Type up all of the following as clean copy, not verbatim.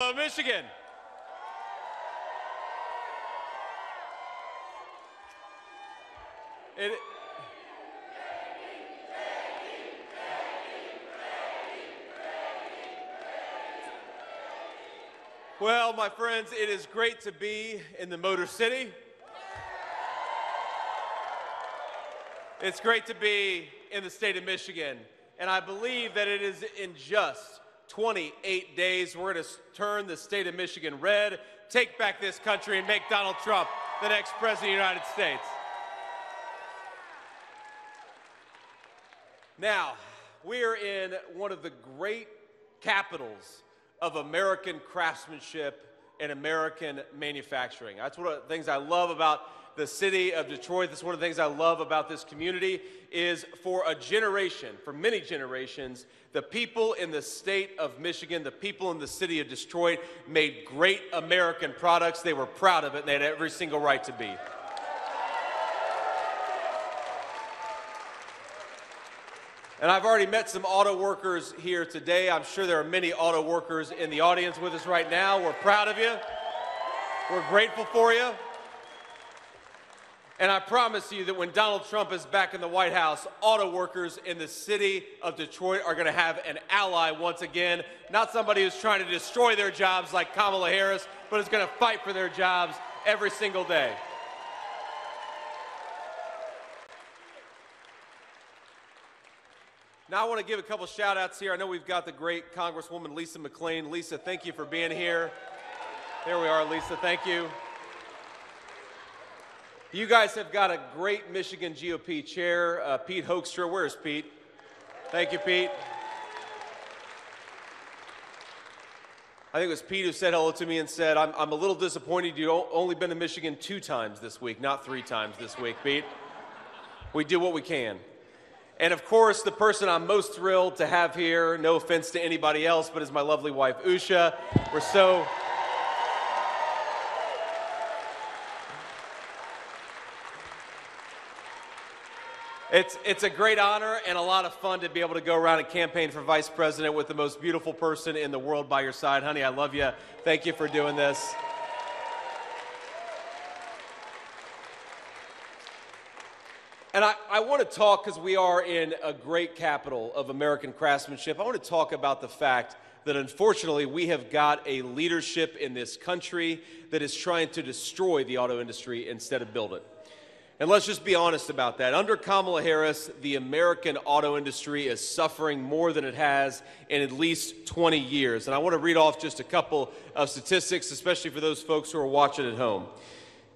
Michigan. Well, my friends, it is great to be in the Motor City. It's great to be in the state of Michigan. And I believe that it is in just 28 days we're going to turn the state of Michigan red, take back this country, and make Donald Trump the next president of the United States. Now, we are in one of the great capitals of American craftsmanship and American manufacturing. That's one of the things I love about the city of Detroit. That's one of the things I love about this community is for a generation, for many generations, the people in the state of Michigan, the people in the city of Detroit made great American products. They were proud of it, and they had every single right to be. And I've already met some auto workers here today. I'm sure there are many auto workers in the audience with us right now. We're proud of you. We're grateful for you. And I promise you that when Donald Trump is back in the White House, auto workers in the city of Detroit are going to have an ally once again. Not somebody who's trying to destroy their jobs like Kamala Harris, but is going to fight for their jobs every single day. Now I want to give a couple shout outs here. I know we've got the great Congresswoman Lisa McClain. Lisa, thank you for being here. There we are, Lisa, thank you. You guys have got a great Michigan GOP chair, Pete Hoekstra. Where's Pete? Thank you, Pete. I think it was Pete who said hello to me and said, I'm a little disappointed you've only been to Michigan 2 times this week, not 3 times this week, Pete. We do what we can. And of course, the person I'm most thrilled to have here, no offense to anybody else, but is my lovely wife, Usha. We're so... It's a great honor and a lot of fun to be able to go around and campaign for vice president with the most beautiful person in the world by your side. Honey, I love you. Thank you for doing this. And I want to talk, because we are in a great capital of American craftsmanship, I want to talk about the fact that unfortunately we have got a leadership in this country that is trying to destroy the auto industry instead of build it. And let's just be honest about that. Under Kamala Harris, the American auto industry is suffering more than it has in at least 20 years. And I want to read off just a couple of statistics, especially for those folks who are watching at home.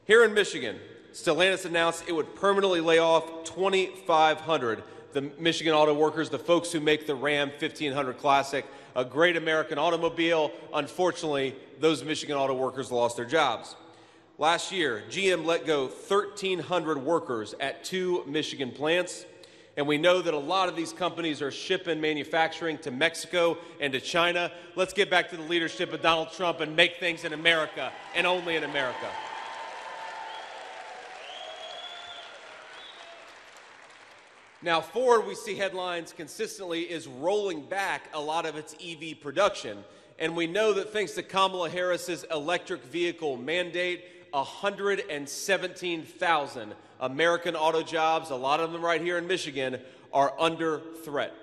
Here in Michigan, Stellantis announced it would permanently lay off 2,500, the Michigan auto workers, the folks who make the Ram 1500 Classic, a great American automobile. Unfortunately, those Michigan auto workers lost their jobs. Last year, GM let go 1,300 workers at 2 Michigan plants. And we know that a lot of these companies are shipping manufacturing to Mexico and to China. Let's get back to the leadership of Donald Trump and make things in America and only in America. Now, Ford, we see headlines consistently, is rolling back a lot of its EV production. And we know that thanks to Kamala Harris's electric vehicle mandate, 117,000 American auto jobs, a lot of them right here in Michigan, are under threat.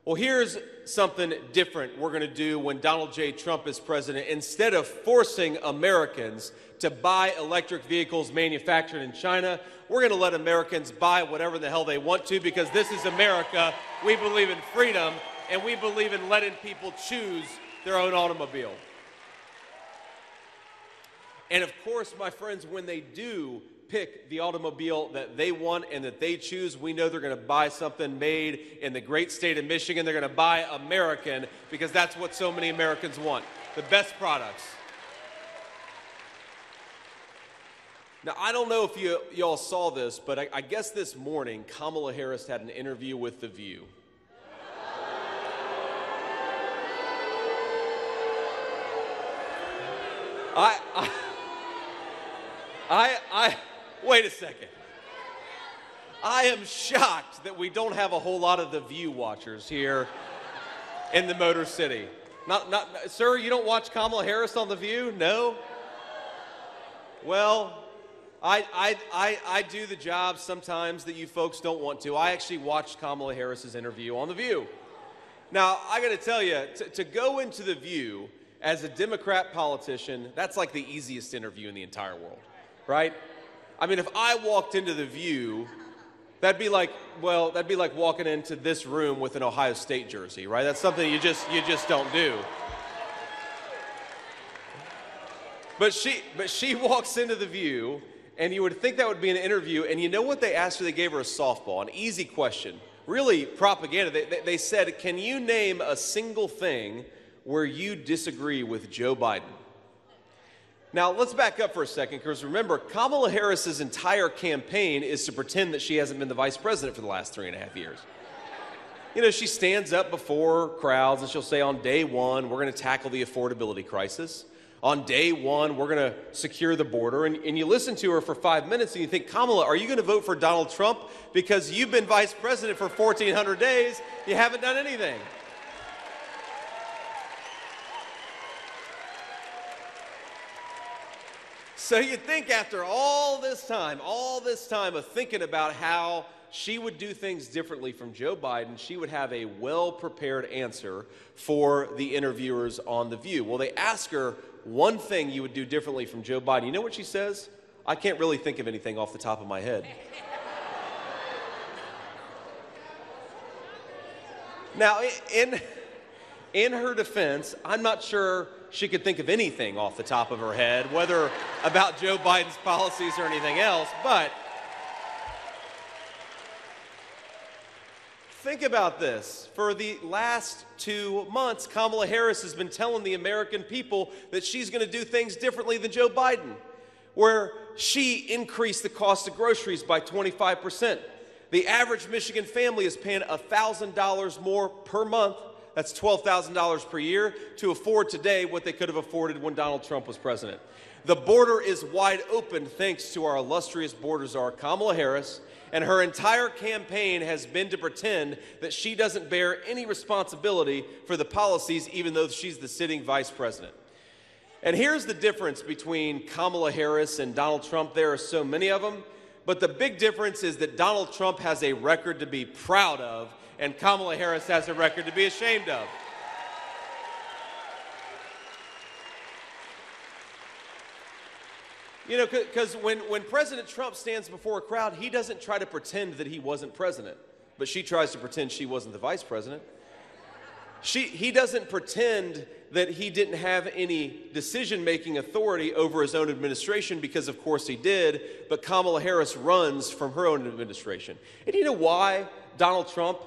Well, here's something different we're going to do when Donald J. Trump is president. Instead of forcing Americans to buy electric vehicles manufactured in China, we're going to let Americans buy whatever the hell they want to, because this is America. We believe in freedom, and we believe in letting people choose their own automobile. And of course, my friends, when they do pick the automobile that they want and that they choose, we know they're going to buy something made in the great state of Michigan. They're going to buy American, because that's what so many Americans want, the best products. Now, I don't know if y'all saw this, but I guess this morning Kamala Harris had an interview with The View. Wait a second. I am shocked that we don't have a whole lot of The View watchers here in the Motor City. Sir, you don't watch Kamala Harris on The View? No? Well, I do the job sometimes that you folks don't want to. I actually watched Kamala Harris's interview on The View. Now, I got to tell you, to go into The View as a Democrat politician, that's like the easiest interview in the entire world, right? I mean, if I walked into The View, that'd be like walking into this room with an Ohio State jersey, right? That's something you just don't do. But she walks into The View, and you would think that would be an interview, and you know what they asked her? They gave her a softball, an easy question. Really propaganda. They said, can you name a single thing where you disagree with Joe Biden? Now, let's back up for a second, because remember, Kamala Harris's entire campaign is to pretend that she hasn't been the vice president for the last 3.5 years. You know, she stands up before crowds and she'll say, on day one, we're going to tackle the affordability crisis. On day one, we're going to secure the border. And you listen to her for 5 minutes and you think, Kamala, are you going to vote for Donald Trump? Because you've been vice president for 1,400 days, you haven't done anything. So you'd think after all this time of thinking about how she would do things differently from Joe Biden, she would have a well-prepared answer for the interviewers on The View. Well, they ask her one thing you would do differently from Joe Biden. You know what she says? I can't really think of anything off the top of my head. Now, in her defense, I'm not sure she could think of anything off the top of her head, whether about Joe Biden's policies or anything else, but think about this. For the last 2 months, Kamala Harris has been telling the American people that she's going to do things differently than Joe Biden, where she increased the cost of groceries by 25%. The average Michigan family is paying $1,000 more per month. That's $12,000 per year to afford today what they could have afforded when Donald Trump was president. The border is wide open thanks to our illustrious border czar, Kamala Harris, and her entire campaign has been to pretend that she doesn't bear any responsibility for the policies, even though she's the sitting vice president. And here's the difference between Kamala Harris and Donald Trump. There are so many of them, but the big difference is that Donald Trump has a record to be proud of, and Kamala Harris has a record to be ashamed of. You know, because when President Trump stands before a crowd, he doesn't try to pretend that he wasn't president, but she tries to pretend she wasn't the vice president. He doesn't pretend that he didn't have any decision-making authority over his own administration, because of course he did, but Kamala Harris runs from her own administration. And you know why Donald Trump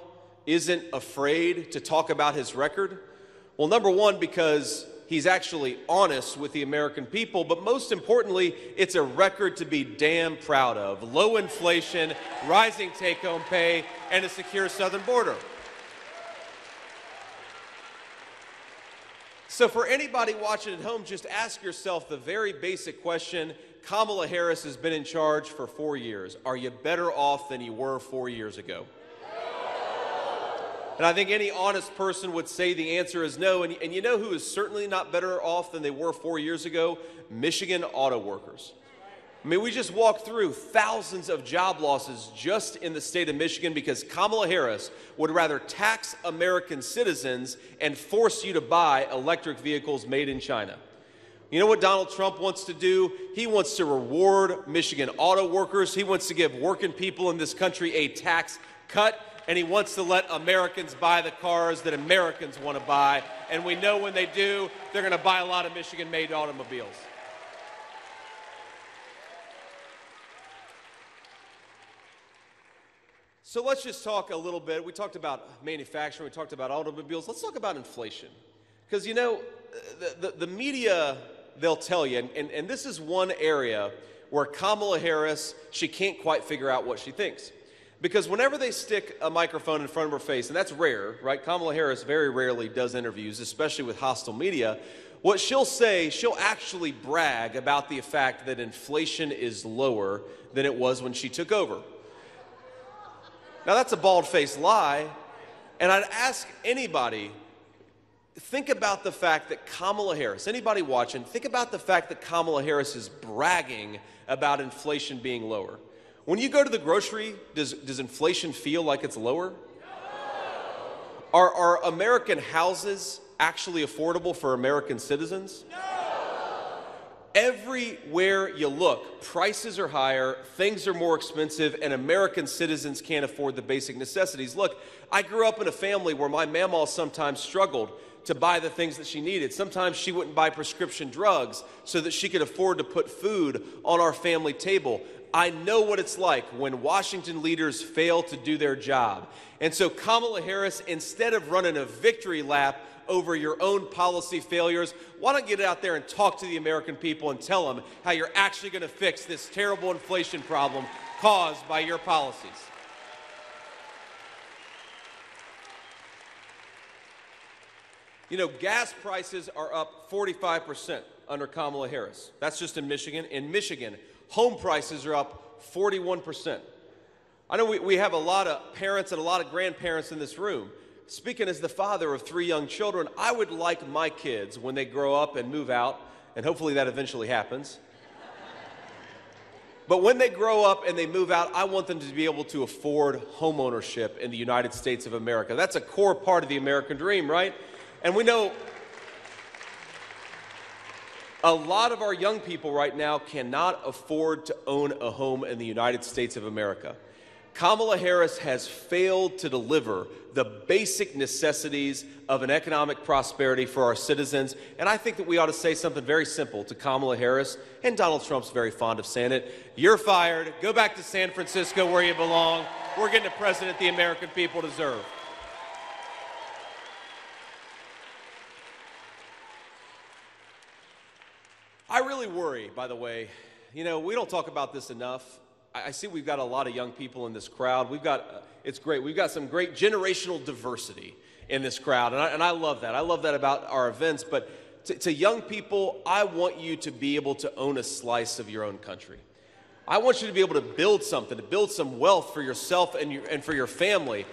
isn't afraid to talk about his record? Well, number one, because he's actually honest with the American people, but most importantly, it's a record to be damn proud of. Low inflation, rising take-home pay, and a secure southern border. So for anybody watching at home, just ask yourself the very basic question. Kamala Harris has been in charge for 4 years. Are you better off than you were 4 years ago? And I think any honest person would say the answer is no. And you know who is certainly not better off than they were 4 years ago? Michigan auto workers. I mean, we just walked through thousands of job losses just in the state of Michigan because Kamala Harris would rather tax American citizens and force you to buy electric vehicles made in China. You know what Donald Trump wants to do? He wants to reward Michigan auto workers. He wants to give working people in this country a tax cut. And he wants to let Americans buy the cars that Americans want to buy. And we know when they do, they're going to buy a lot of Michigan-made automobiles. So let's just talk a little bit. We talked about manufacturing. We talked about automobiles. Let's talk about inflation. Because, you know, the media, they'll tell you, and this is one area where Kamala Harris, she can't quite figure out what she thinks. Because whenever they stick a microphone in front of her face, and that's rare, right? Kamala Harris very rarely does interviews, especially with hostile media. What she'll say, she'll actually brag about the fact that inflation is lower than it was when she took over. Now, that's a bald-faced lie, and I'd ask anybody, think about the fact that Kamala Harris, anybody watching, think about the fact that Kamala Harris is bragging about inflation being lower. When you go to the grocery, does inflation feel like it's lower? Are American houses actually affordable for American citizens? Everywhere you look, prices are higher, things are more expensive, and American citizens can't afford the basic necessities. Look, I grew up in a family where my mamaw sometimes struggled to buy the things that she needed. Sometimes she wouldn't buy prescription drugs so that she could afford to put food on our family table. I know what it's like when Washington leaders fail to do their job. And so Kamala Harris, instead of running a victory lap over your own policy failures, why don't you get out there and talk to the American people and tell them how you're actually going to fix this terrible inflation problem caused by your policies. You know, gas prices are up 45% under Kamala Harris. That's just in Michigan. In Michigan, home prices are up 41%. I know we have a lot of parents and a lot of grandparents in this room. Speaking as the father of 3 young children, I would like my kids, when they grow up and move out, and hopefully that eventually happens, but when they grow up and they move out, I want them to be able to afford home ownership in the United States of America. That's a core part of the American dream, right? And we know a lot of our young people right now cannot afford to own a home in the United States of America. Kamala Harris has failed to deliver the basic necessities of an economic prosperity for our citizens. And I think that we ought to say something very simple to Kamala Harris, and Donald Trump's very fond of saying it. You're fired. Go back to San Francisco where you belong. We're getting a president the American people deserve. I really worry, by the way. You know, we don't talk about this enough. I see we've got a lot of young people in this crowd. It's great. We've got some great generational diversity in this crowd, and I love that. I love that about our events. But to young people, I want you to be able to own a slice of your own country. I want you to be able to build something, to build some wealth for yourself and for your family.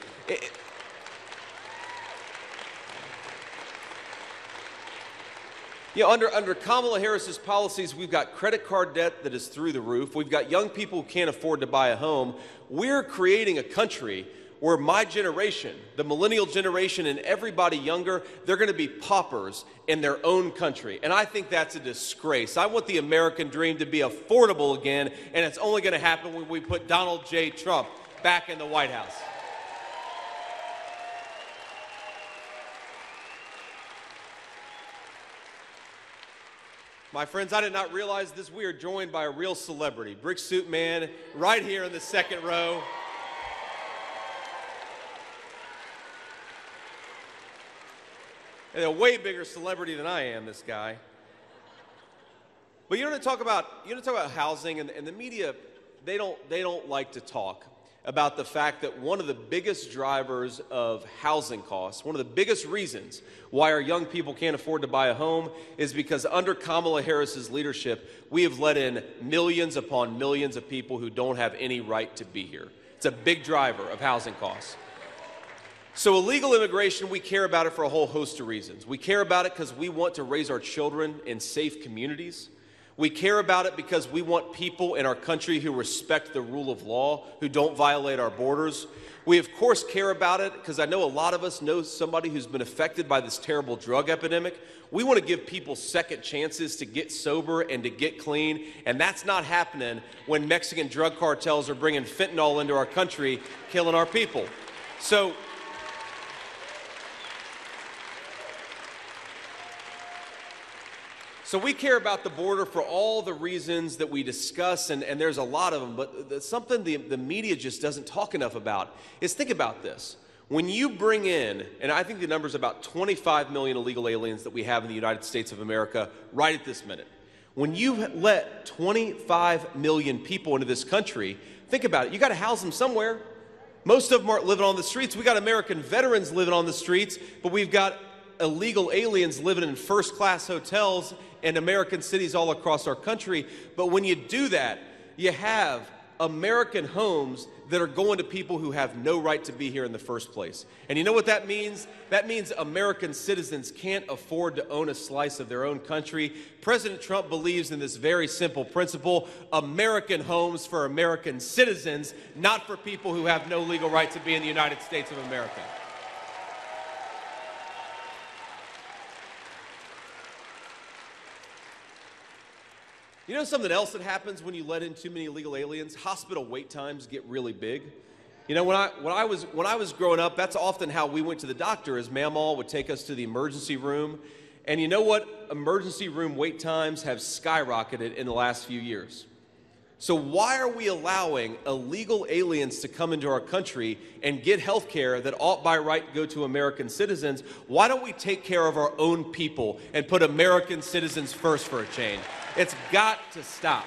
You know, under Kamala Harris's policies, we've got credit card debt that is through the roof. We've got young people who can't afford to buy a home. We're creating a country where my generation, the millennial generation, and everybody younger, they're going to be paupers in their own country. And I think that's a disgrace. I want the American dream to be affordable again, and it's only going to happen when we put Donald J. Trump back in the White House. My friends, I did not realize this. We are joined by a real celebrity, Brick Suit Man, right here in the second row. And a way bigger celebrity than I am, this guy. But you want to talk about housing, and the media, they don't like to talk about the fact that one of the biggest drivers of housing costs, one of the biggest reasons why our young people can't afford to buy a home, is because under Kamala Harris's leadership, we have let in millions upon millions of people who don't have any right to be here. It's a big driver of housing costs. So illegal immigration, we care about it for a whole host of reasons. We care about it because we want to raise our children in safe communities. We care about it because we want people in our country who respect the rule of law, who don't violate our borders. We, of course, care about it because I know a lot of us know somebody who's been affected by this terrible drug epidemic. We want to give people second chances to get sober and to get clean, and that's not happening when Mexican drug cartels are bringing fentanyl into our country, killing our people. So we care about the border for all the reasons that we discuss, and there's a lot of them, but something the media just doesn't talk enough about is, think about this. When you bring in, and I think the number is about 25 million illegal aliens that we have in the United States of America right at this minute. When you let 25 million people into this country, think about it. You got to house them somewhere. Most of them aren't living on the streets. We got American veterans living on the streets, but we've got illegal aliens living in first-class hotels in American cities all across our country. But when you do that, you have American homes that are going to people who have no right to be here in the first place. And you know what that means? That means American citizens can't afford to own a slice of their own country. President Trump believes in this very simple principle: American homes for American citizens, not for people who have no legal right to be in the United States of America. You know something else that happens when you let in too many illegal aliens? Hospital wait times get really big. You know, when I was growing up, that's often how we went to the doctor, is Mamaw would take us to the emergency room. And you know what? Emergency room wait times have skyrocketed in the last few years. So why are we allowing illegal aliens to come into our country and get health care that ought by right go to American citizens? Why don't we take care of our own people and put American citizens first for a change? It's got to stop.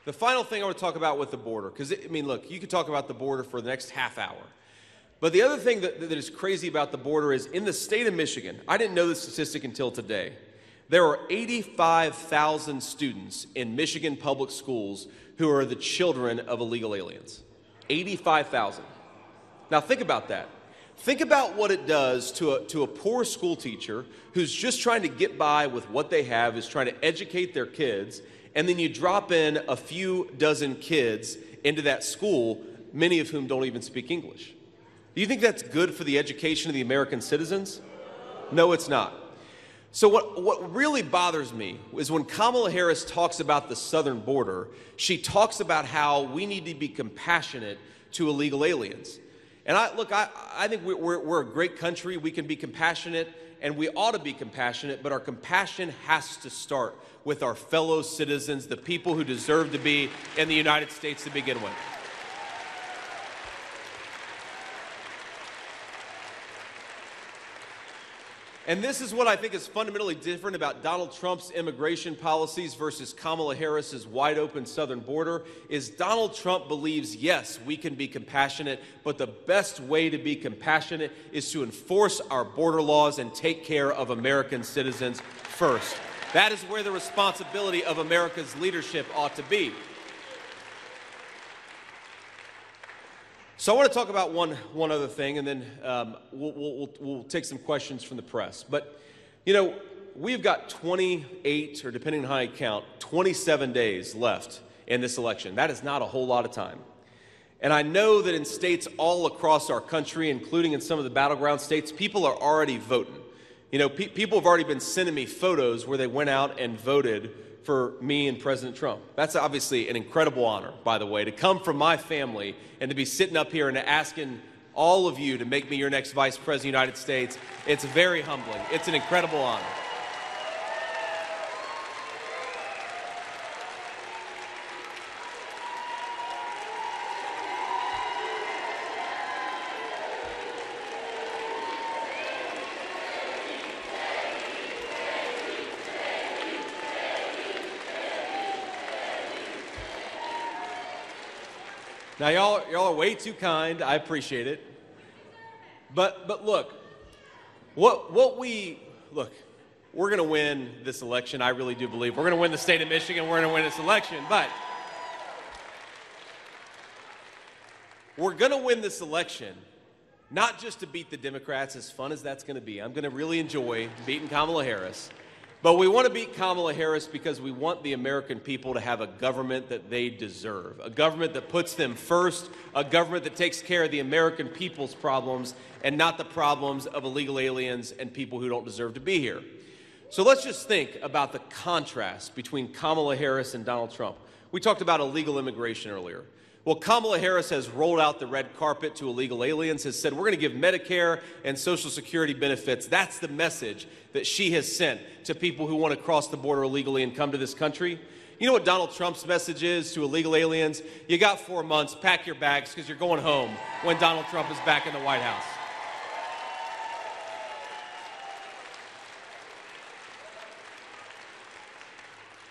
The final thing I want to talk about with the border, because, I mean, look, you could talk about the border for the next half hour. But the other thing that is crazy about the border is, in the state of Michigan, I didn't know this statistic until today, there are 85,000 students in Michigan public schools who are the children of illegal aliens. 85,000. Now think about that. Think about what it does to a poor school teacher who's just trying to get by with what they have, is trying to educate their kids, and then you drop in a few dozen kids into that school, many of whom don't even speak English. Do you think that's good for the education of the American citizens? No, it's not. So what really bothers me is when Kamala Harris talks about the southern border, she talks about how we need to be compassionate to illegal aliens. And I think we're a great country. We can be compassionate, and we ought to be compassionate, but our compassion has to start with our fellow citizens, the people who deserve to be in the United States to begin with. And this is what I think is fundamentally different about Donald Trump's immigration policies versus Kamala Harris's wide-open southern border, is Donald Trump believes, yes, we can be compassionate, but the best way to be compassionate is to enforce our border laws and take care of American citizens first. That is where the responsibility of America's leadership ought to be. So I want to talk about one other thing, and then we'll take some questions from the press. But, you know, we've got 28, or depending on how you count, 27 days left in this election. That is not a whole lot of time. And I know that in states all across our country, including in some of the battleground states, people are already voting. You know, people have already been sending me photos where they went out and voted for me and President Trump. That's obviously an incredible honor, by the way, to come from my family and to be sitting up here and asking all of you to make me your next Vice President of the United States. It's very humbling. It's an incredible honor. Now, y'all are way too kind. I appreciate it. But look, we're going to win this election. I really do believe we're going to win the state of Michigan. We're going to win this election. But we're going to win this election not just to beat the Democrats, as fun as that's going to be. I'm going to really enjoy beating Kamala Harris. But we want to beat Kamala Harris because we want the American people to have a government that they deserve, a government that puts them first, a government that takes care of the American people's problems and not the problems of illegal aliens and people who don't deserve to be here. So let's just think about the contrast between Kamala Harris and Donald Trump. We talked about illegal immigration earlier. Well, Kamala Harris has rolled out the red carpet to illegal aliens, has said we're going to give Medicare and Social Security benefits. That's the message that she has sent to people who want to cross the border illegally and come to this country. You know what Donald Trump's message is to illegal aliens? You got 4 months, pack your bags, because you're going home when Donald Trump is back in the White House.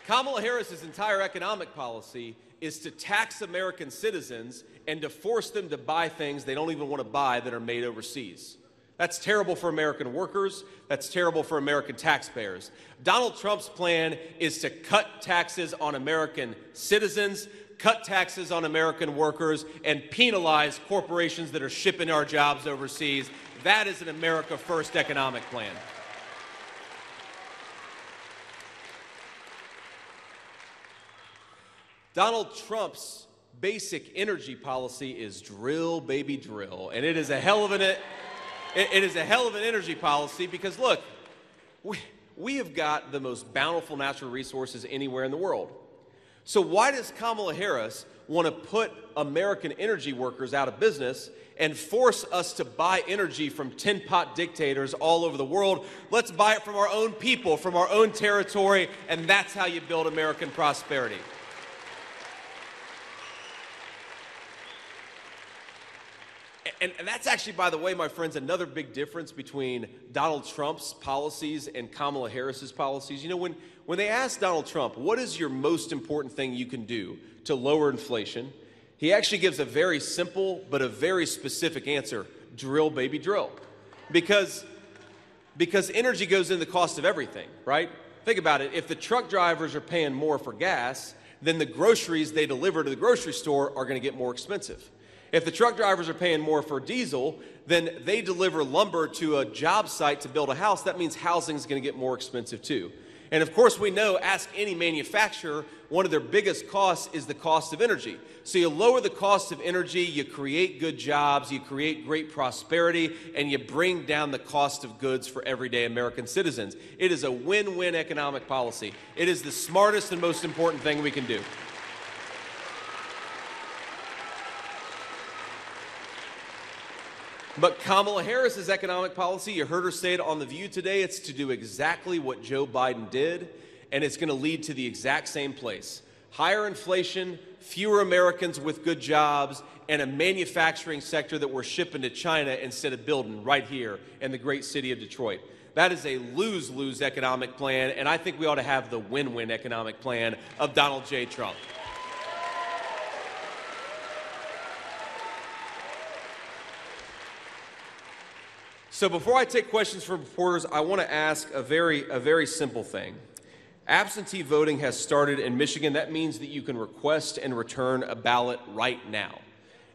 Kamala Harris's entire economic policy is to tax American citizens and to force them to buy things they don't even want to buy that are made overseas. That's terrible for American workers. That's terrible for American taxpayers. Donald Trump's plan is to cut taxes on American citizens, cut taxes on American workers, and penalize corporations that are shipping our jobs overseas. That is an America First economic plan. Donald Trump's basic energy policy is drill, baby, drill. And it is a hell of an energy policy because, look, we have got the most bountiful natural resources anywhere in the world. So why does Kamala Harris want to put American energy workers out of business and force us to buy energy from tin-pot dictators all over the world? Let's buy it from our own people, from our own territory, and that's how you build American prosperity. And that's actually, by the way, my friends, another big difference between Donald Trump's policies and Kamala Harris's policies. You know, when they asked Donald Trump, what is your most important thing you can do to lower inflation, he actually gives a very simple but a very specific answer: drill, baby, drill. Because energy goes in the cost of everything, right? Think about it. If the truck drivers are paying more for gas, then the groceries they deliver to the grocery store are going to get more expensive. If the truck drivers are paying more for diesel, then they deliver lumber to a job site to build a house. That means housing is going to get more expensive too. And of course, we know, ask any manufacturer, one of their biggest costs is the cost of energy. So you lower the cost of energy, you create good jobs, you create great prosperity, and you bring down the cost of goods for everyday American citizens. It is a win-win economic policy. It is the smartest and most important thing we can do. But Kamala Harris's economic policy, you heard her say it on The View today, it's to do exactly what Joe Biden did, and it's going to lead to the exact same place. Higher inflation, fewer Americans with good jobs, and a manufacturing sector that we're shipping to China instead of building right here in the great city of Detroit. That is a lose-lose economic plan, and I think we ought to have the win-win economic plan of Donald J. Trump. So before I take questions from reporters, I want to ask a very simple thing. Absentee voting has started in Michigan. That means that you can request and return a ballot right now.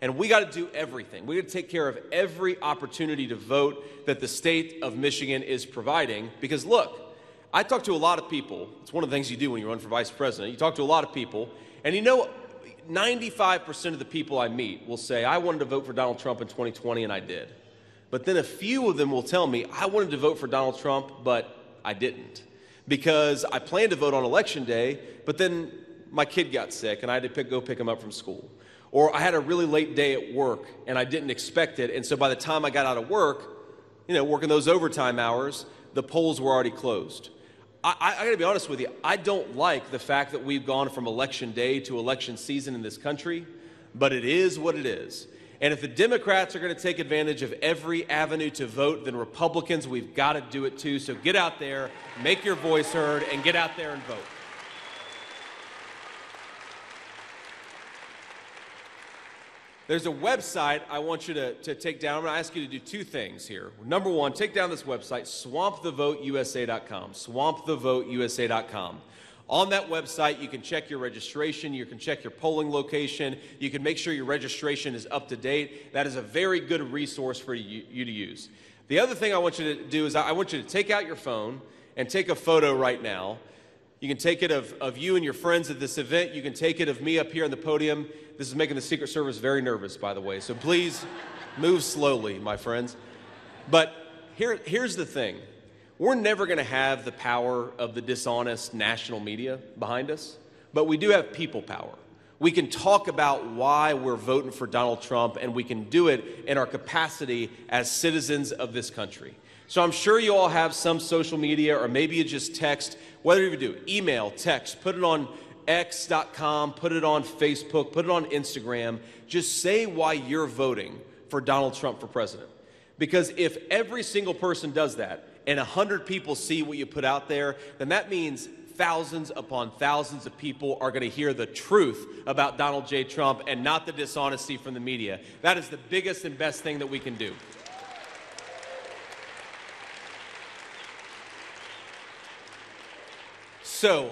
And we got to do everything. We got to take care of every opportunity to vote that the state of Michigan is providing. Because look, I talk to a lot of people. It's one of the things you do when you run for vice president. You talk to a lot of people, and you know, 95% of the people I meet will say, I wanted to vote for Donald Trump in 2020, and I did. But then a few of them will tell me, I wanted to vote for Donald Trump, but I didn't. Because I planned to vote on Election Day, but then my kid got sick and I had to go pick him up from school. Or I had a really late day at work and I didn't expect it, and so by the time I got out of work, you know, working those overtime hours, the polls were already closed. I gotta be honest with you, I don't like the fact that we've gone from Election Day to election season in this country, but it is what it is. And if the Democrats are going to take advantage of every avenue to vote, then Republicans, we've got to do it too. So get out there, make your voice heard, and get out there and vote. There's a website I want you to take down. I'm going to ask you to do two things here. Number one, take down this website, swampthevoteusa.com, swampthevoteusa.com. On that website, you can check your registration, you can check your polling location, you can make sure your registration is up to date. That is a very good resource for you to use. The other thing I want you to do is I want you to take out your phone and take a photo right now. You can take it of you and your friends at this event. You can take it of me up here on the podium. This is making the Secret Service very nervous, by the way, so please move slowly, my friends. But here's the thing. We're never going to have the power of the dishonest national media behind us, but we do have people power. We can talk about why we're voting for Donald Trump, and we can do it in our capacity as citizens of this country. So I'm sure you all have some social media, or maybe you just text, whether you do email, text, put it on x.com, put it on Facebook, put it on Instagram. Just say why you're voting for Donald Trump for president. Because if every single person does that, and 100 people see what you put out there, then that means thousands upon thousands of people are going to hear the truth about Donald J. Trump and not the dishonesty from the media. That is the biggest and best thing that we can do. So,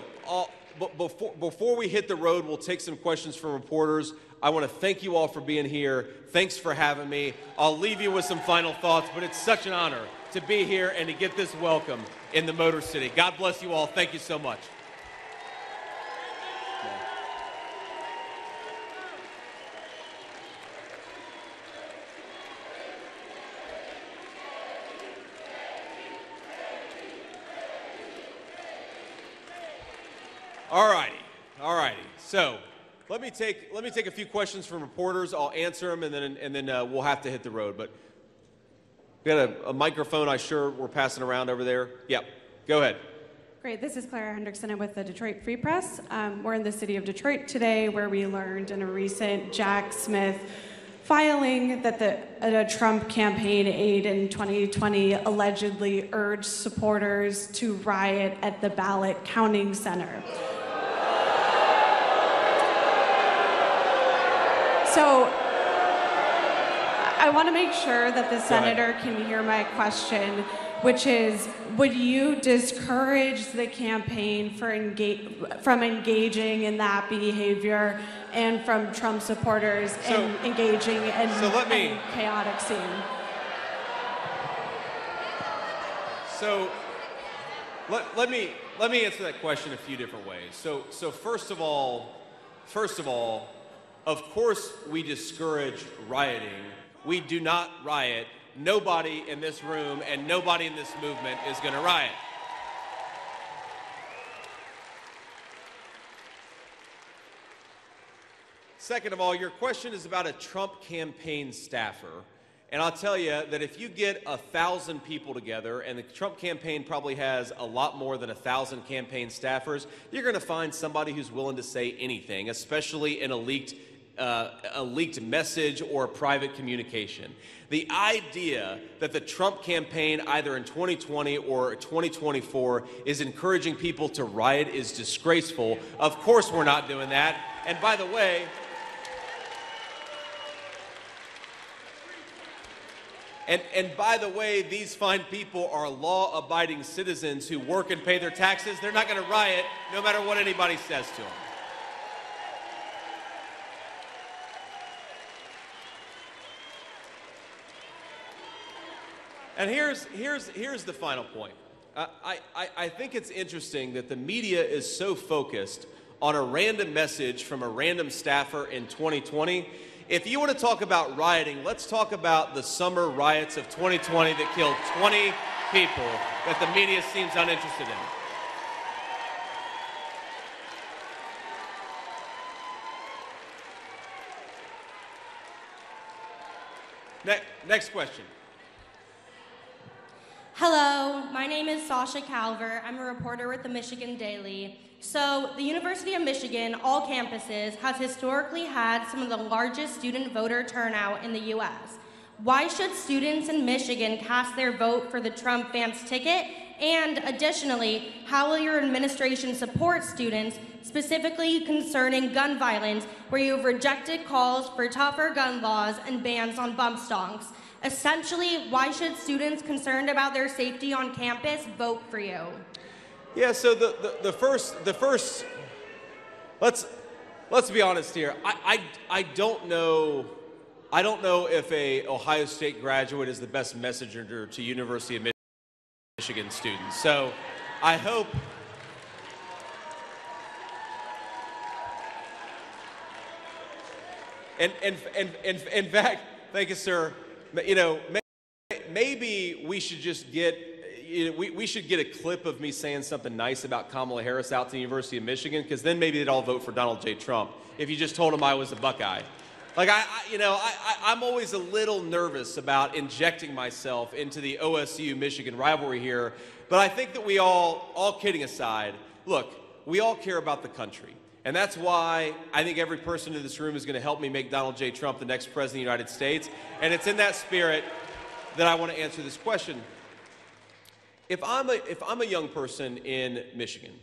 before we hit the road, we'll take some questions from reporters. I want to thank you all for being here. Thanks for having me. I'll leave you with some final thoughts, but it's such an honor to be here and to get this welcome in the Motor City. God bless you all. Thank you so much. All righty. So let me take a few questions from reporters. I'll answer them, and then we'll have to hit the road. But we got a microphone. We're passing around over there. Yep. Go ahead. Great. This is Clara Hendrickson. I'm with the Detroit Free Press. We're in the city of Detroit today, where we learned in a recent Jack Smith filing that a Trump campaign aide in 2020 allegedly urged supporters to riot at the ballot counting center. So I want to make sure that the senator can hear my question, which is, would you discourage the campaign from engaging in that behavior and from Trump supporters engaging in a chaotic scene? So let me answer that question a few different ways. So first of all, of course we discourage rioting. We do not riot. Nobody in this room and nobody in this movement is going to riot. Second of all, your question is about a Trump campaign staffer. And I'll tell you that if you get 1,000 people together, and the Trump campaign probably has a lot more than 1,000 campaign staffers, you're going to find somebody who's willing to say anything, especially in a leaked message or private communication. The idea that the Trump campaign, either in 2020 or 2024, is encouraging people to riot is disgraceful. Of course we're not doing that. And by the way, these fine people are law-abiding citizens who work and pay their taxes. They're not going to riot no matter what anybody says to them. And here's the final point. I think it's interesting that the media is so focused on a random message from a random staffer in 2020. If you want to talk about rioting, let's talk about the summer riots of 2020 that killed 20 people that the media seems uninterested in. Next question. Hello, my name is Sasha Calver. I'm a reporter with the Michigan Daily. So, the University of Michigan, all campuses, has historically had some of the largest student voter turnout in the U.S. Why should students in Michigan cast their vote for the Trump-Vance ticket? And additionally, how will your administration support students, specifically concerning gun violence, where you have rejected calls for tougher gun laws and bans on bump stocks? Essentially, why should students concerned about their safety on campus vote for you? Yeah, so the first, let's be honest here. I don't know if a Ohio State graduate is the best messenger to University of Michigan students. So I hope. And in fact, thank you, sir. You know, maybe we should just get. We should get a clip of me saying something nice about Kamala Harris out to the University of Michigan, because then maybe they'd all vote for Donald J. Trump if you just told them I was a Buckeye. Like, I'm always a little nervous about injecting myself into the OSU-Michigan rivalry here, but I think that we all kidding aside, look, we all care about the country. And that's why I think every person in this room is going to help me make Donald J. Trump the next president of the United States. And it's in that spirit that I want to answer this question. If I'm a young person in Michigan,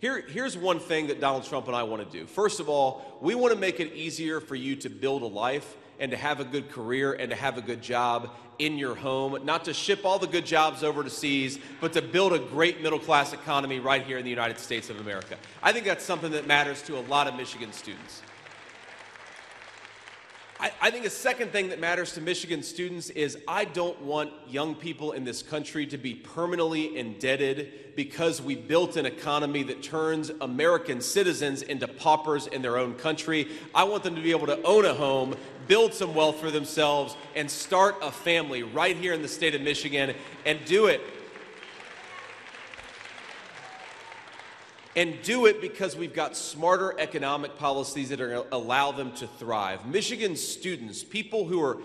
Here's one thing that Donald Trump and I want to do. First of all, we want to make it easier for you to build a life and to have a good career and to have a good job in your home, not to ship all the good jobs overseas, but to build a great middle-class economy right here in the United States of America. I think that's something that matters to a lot of Michigan students. I think a second thing that matters to Michigan students is I don't want young people in this country to be permanently indebted because we built an economy that turns American citizens into paupers in their own country. I want them to be able to own a home, build some wealth for themselves, and start a family right here in the state of Michigan and do it. And do it because we've got smarter economic policies that are going to allow them to thrive. Michigan students, people who are,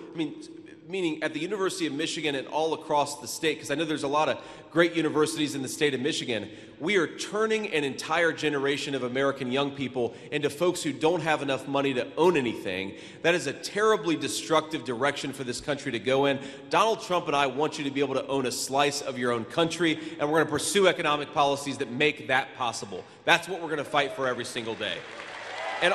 meaning at the University of Michigan and all across the state, because I know there's a lot of great universities in the state of Michigan, we are turning an entire generation of American young people into folks who don't have enough money to own anything. That is a terribly destructive direction for this country to go in. Donald Trump and I want you to be able to own a slice of your own country, and we're going to pursue economic policies that make that possible. That's what we're going to fight for every single day. And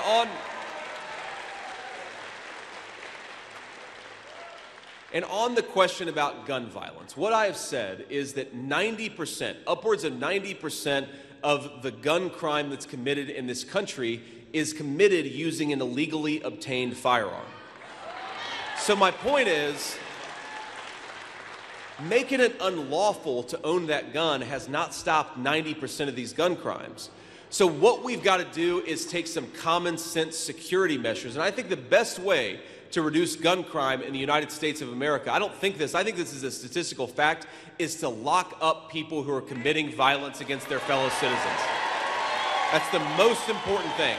on the question about gun violence, what I have said is that 90%, upwards of 90% of the gun crime that's committed in this country is committed using an illegally obtained firearm. So my point is, making it unlawful to own that gun has not stopped 90% of these gun crimes. So what we've got to do is take some common sense security measures. And I think the best way to reduce gun crime in the United States of America, I think this is a statistical fact, is to lock up people who are committing violence against their fellow citizens. That's the most important thing.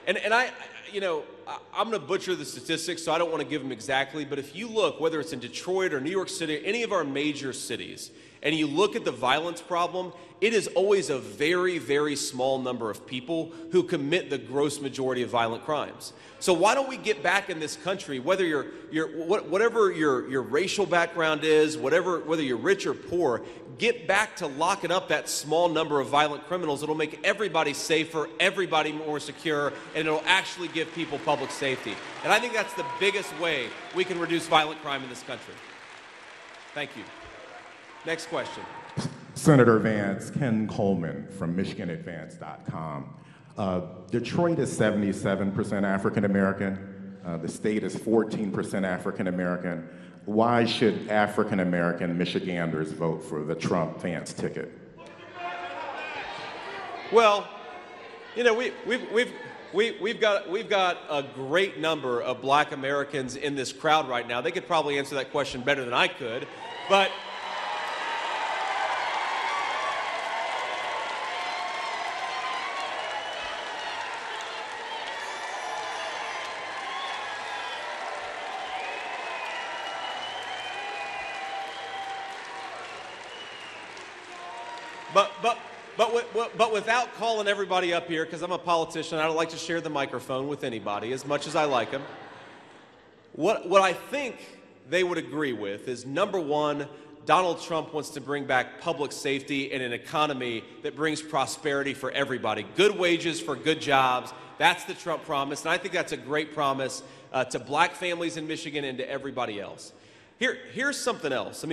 And I'm going to butcher the statistics, so I don't want to give them exactly, but if you look, whether it's in Detroit or New York City, any of our major cities, and you look at the violence problem, it is always a very, very small number of people who commit the gross majority of violent crimes. So why don't we get back in this country, whether whatever your racial background is, whether you're rich or poor, get back to locking up that small number of violent criminals. It'll make everybody safer, everybody more secure, and it'll actually give people public safety. And I think that's the biggest way we can reduce violent crime in this country. Thank you. Next question. Senator Vance, Ken Coleman from MichiganAdvance.com. Detroit is 77% African American. The state is 14% African American. Why should African American Michiganders vote for the Trump-Vance ticket? Well, we've got a great number of Black Americans in this crowd right now. They could probably answer that question better than I could, but. But without calling everybody up here, because I'm a politician, I don't like to share the microphone with anybody as much as I like them. What I think they would agree with is, number one, Donald Trump wants to bring back public safety and an economy that brings prosperity for everybody. Good wages for good jobs. That's the Trump promise, and I think that's a great promise to Black families in Michigan and to everybody else. Here's something else.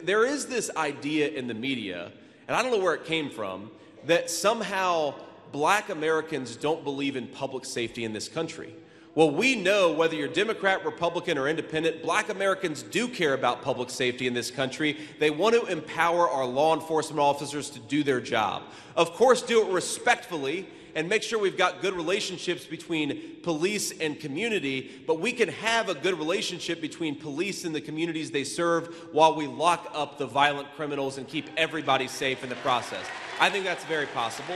There is this idea in the media, and I don't know where it came from, that somehow Black Americans don't believe in public safety in this country. Well, we know whether you're Democrat, Republican, or Independent, Black Americans do care about public safety in this country. They want to empower our law enforcement officers to do their job. Of course, do it respectfully and make sure we've got good relationships between police and community, but we can have a good relationship between police and the communities they serve while we lock up the violent criminals and keep everybody safe in the process. I think that's very possible.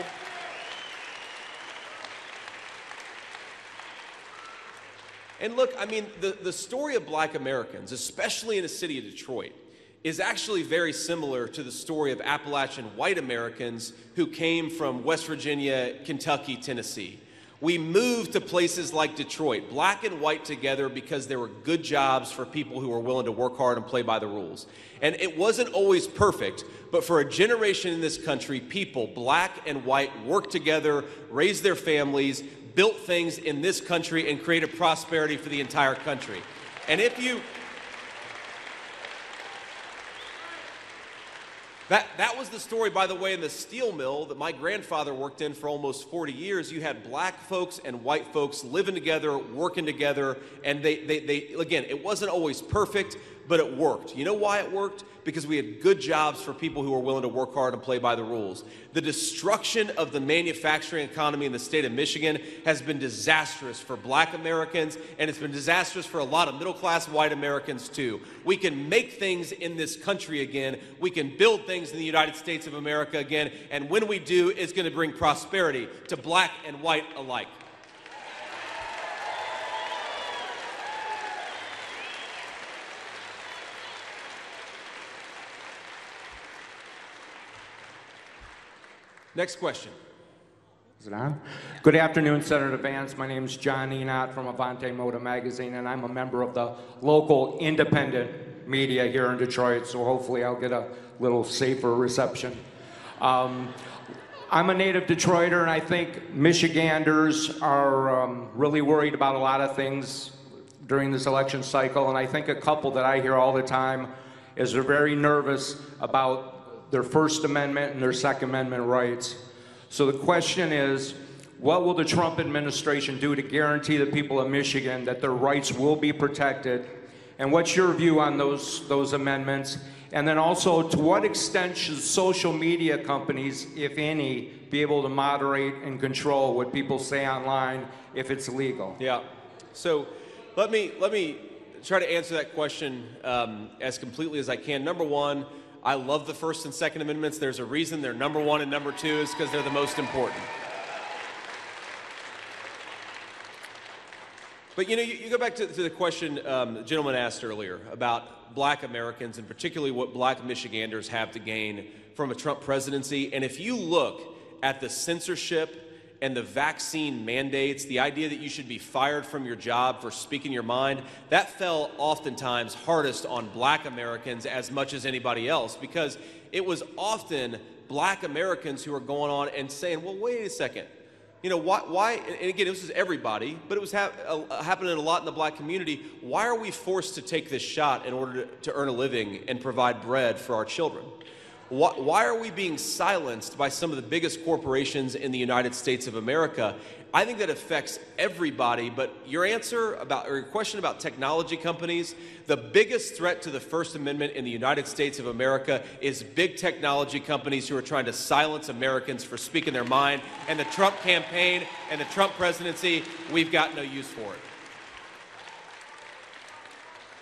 And look, the story of Black Americans, especially in the city of Detroit, is actually very similar to the story of Appalachian white Americans who came from West Virginia, Kentucky, Tennessee. We moved to places like Detroit, black and white together, because there were good jobs for people who were willing to work hard and play by the rules. And it wasn't always perfect, but for a generation in this country, people, black and white, worked together, raised their families, built things in this country, and created prosperity for the entire country. And if you... That was the story, by the way, in the steel mill that my grandfather worked in for almost 40 years. You had black folks and white folks living together, working together, and they again, it wasn't always perfect, but it worked. You know why it worked? Because we had good jobs for people who were willing to work hard and play by the rules. The destruction of the manufacturing economy in the state of Michigan has been disastrous for black Americans, and it's been disastrous for a lot of middle-class white Americans too. We can make things in this country again. We can build things in the United States of America again, and when we do, it's going to bring prosperity to black and white alike. Next question. Is it on? Good afternoon, Senator Vance. My name is John Enot from Avante Moda Magazine, and I'm a member of the local independent media here in Detroit, so hopefully I'll get a little safer reception. I'm a native Detroiter, and I think Michiganders are really worried about a lot of things during this election cycle, and I think a couple that I hear all the time is they're very nervous about their First Amendment and their Second Amendment rights. So the question is, what will the Trump administration do to guarantee the people of Michigan that their rights will be protected? And what's your view on those amendments? And then also, to what extent should social media companies, if any, be able to moderate and control what people say online if it's legal? Yeah. So let me try to answer that question as completely as I can. Number one, I love the First and Second Amendments. There's a reason they're number one and number two is because they're the most important. But you know, you go back to the question the gentleman asked earlier about black Americans and particularly what black Michiganders have to gain from a Trump presidency. And if you look at the censorship and the vaccine mandates, the idea that you should be fired from your job for speaking your mind, that fell oftentimes hardest on black Americans as much as anybody else, because it was often black Americans who were going on and saying, well, wait a second, you know, why and again, this is everybody, but it was happening a lot in the black community. Why are we forced to take this shot in order to earn a living and provide bread for our children? Why are we being silenced by some of the biggest corporations in the United States of America? I think that affects everybody, but your question about technology companies, the biggest threat to the First Amendment in the United States of America is big technology companies who are trying to silence Americans for speaking their mind, and the Trump campaign and the Trump presidency, we've got no use for it.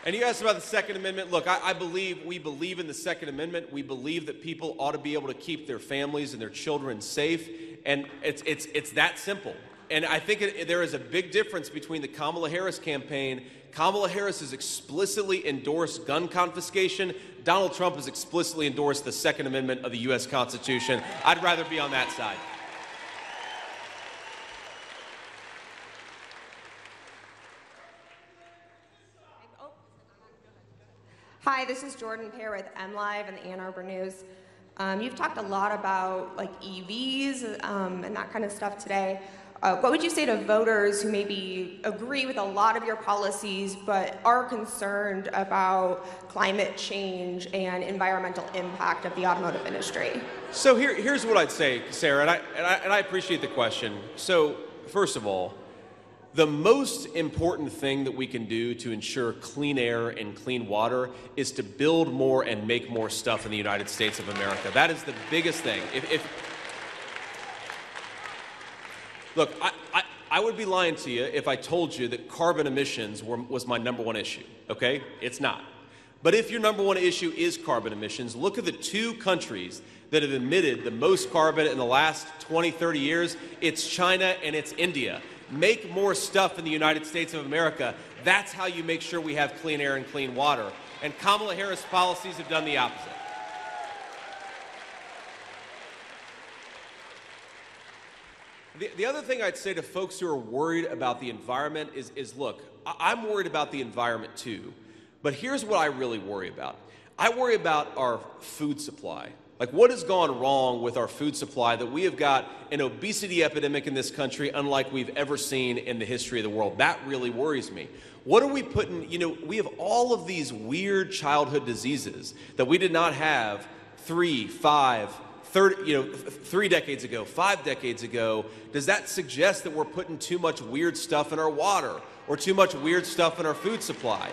And you asked about the Second Amendment. Look, we believe in the Second Amendment. We believe that people ought to be able to keep their families and their children safe, and it's that simple. And I think there is a big difference between the Kamala Harris campaign. Kamala Harris has explicitly endorsed gun confiscation. Donald Trump has explicitly endorsed the Second Amendment of the U.S. Constitution. I'd rather be on that side. Hi, this is Jordan Pear with MLive and the Ann Arbor News. You've talked a lot about like EVs and that kind of stuff today. What would you say to voters who maybe agree with a lot of your policies but are concerned about climate change and environmental impact of the automotive industry? So here's what I'd say, Sarah, and I appreciate the question. So first of all, the most important thing that we can do to ensure clean air and clean water is to build more and make more stuff in the United States of America. That is the biggest thing. Look, I would be lying to you if I told you that carbon emissions was my number one issue, okay? It's not. But if your number one issue is carbon emissions, look at the two countries that have emitted the most carbon in the last 20, 30 years. It's China and it's India. Make more stuff in the United States of America. That's how you make sure we have clean air and clean water. And Kamala Harris' policies have done the opposite. The other thing I'd say to folks who are worried about the environment is look, I'm worried about the environment too, but here's what I really worry about. I worry about our food supply. Like, what has gone wrong with our food supply that we have got an obesity epidemic in this country unlike we've ever seen in the history of the world? That really worries me. What are we putting, we have all of these weird childhood diseases that we did not have 3, 5, 3 decades ago, 5 decades ago. Does that suggest that we're putting too much weird stuff in our water or too much weird stuff in our food supply?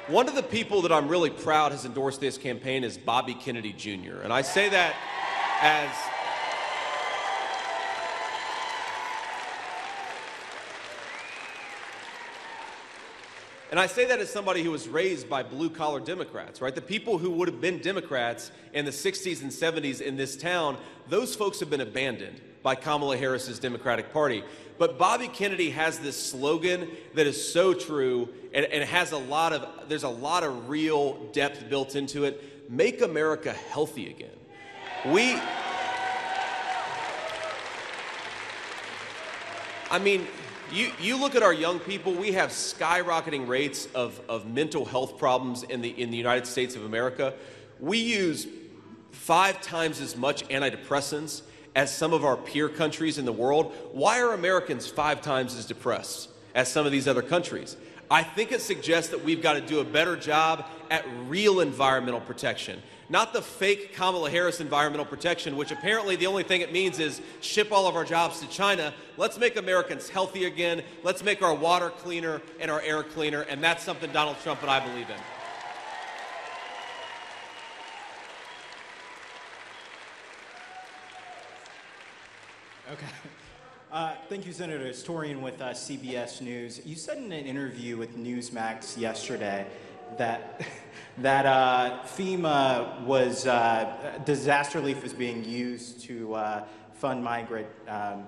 One of the people that I'm really proud has endorsed this campaign is Bobby Kennedy Jr. And I say that as somebody who was raised by blue-collar Democrats, right? The people who would have been Democrats in the 60s and 70s in this town, those folks have been abandoned by Kamala Harris's Democratic Party. But Bobby Kennedy has this slogan that is so true, and it has there's a lot of real depth built into it. Make America healthy again. You look at our young people, we have skyrocketing rates of mental health problems in the United States of America. We use 5 times as much antidepressants as some of our peer countries in the world. Why are Americans 5 times as depressed as some of these other countries? I think it suggests that we've got to do a better job at real environmental protection. Not the fake Kamala Harris environmental protection, which apparently the only thing it means is ship all of our jobs to China. Let's make Americans healthy again. Let's make our water cleaner and our air cleaner, and that's something Donald Trump and I believe in. Okay. Thank you, Senator. It's Torian with CBS News. You said in an interview with Newsmax yesterday that FEMA was disaster relief was being used to fund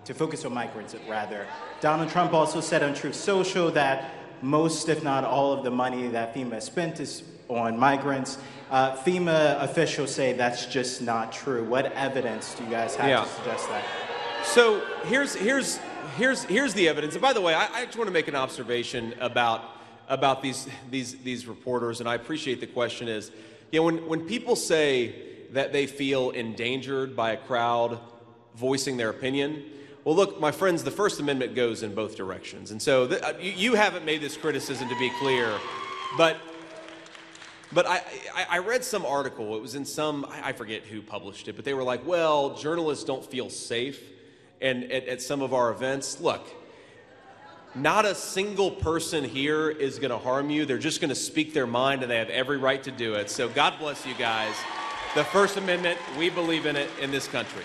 to focus on migrants, rather. Donald Trump also said on Truth Social that most, if not all, of the money that FEMA spent is on migrants. FEMA officials say that's just not true. What evidence do you guys have to suggest that? So here's the evidence. And by the way, I just want to make an observation about these reporters, and I appreciate the question is, when people say that they feel endangered by a crowd voicing their opinion, well, look, my friends, the First Amendment goes in both directions. And so you haven't made this criticism, to be clear, but I read some article. It was in I forget who published it, but they were like, well, journalists don't feel safe at some of our events. Look, not a single person here is going to harm you. They're just going to speak their mind, and they have every right to do it. So God bless you guys. The First Amendment, we believe in it in this country.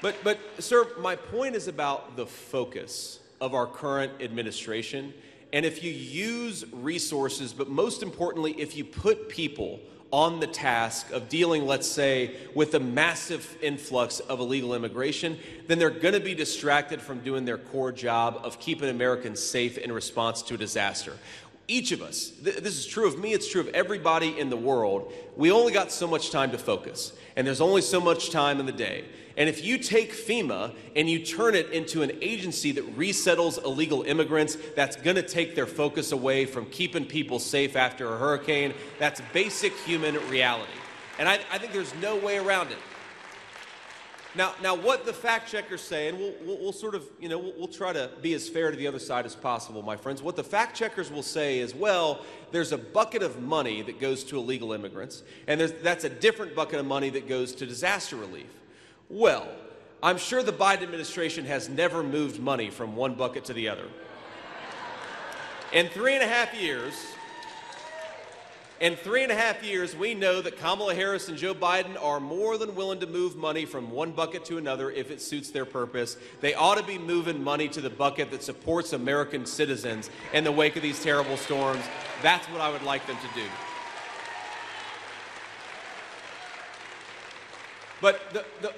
But sir, my point is about the focus of our current administration. And if you use resources, but most importantly, if you put people on the task of dealing, let's say, with a massive influx of illegal immigration, then they're going to be distracted from doing their core job of keeping Americans safe in response to a disaster. Each of us, this is true of me, it's true of everybody in the world, we only got so much time to focus, and there's only so much time in the day. And if you take FEMA and you turn it into an agency that resettles illegal immigrants, that's going to take their focus away from keeping people safe after a hurricane. That's basic human reality. And I think there's no way around it. Now, what the fact checkers say, and we'll sort of, we'll try to be as fair to the other side as possible, my friends. What the fact checkers will say is, well, there's a bucket of money that goes to illegal immigrants, and that's a different bucket of money that goes to disaster relief. Well, I'm sure the Biden administration has never moved money from one bucket to the other. In 3.5 years, we know that Kamala Harris and Joe Biden are more than willing to move money from one bucket to another if it suits their purpose. They ought to be moving money to the bucket that supports American citizens in the wake of these terrible storms. That's what I would like them to do. But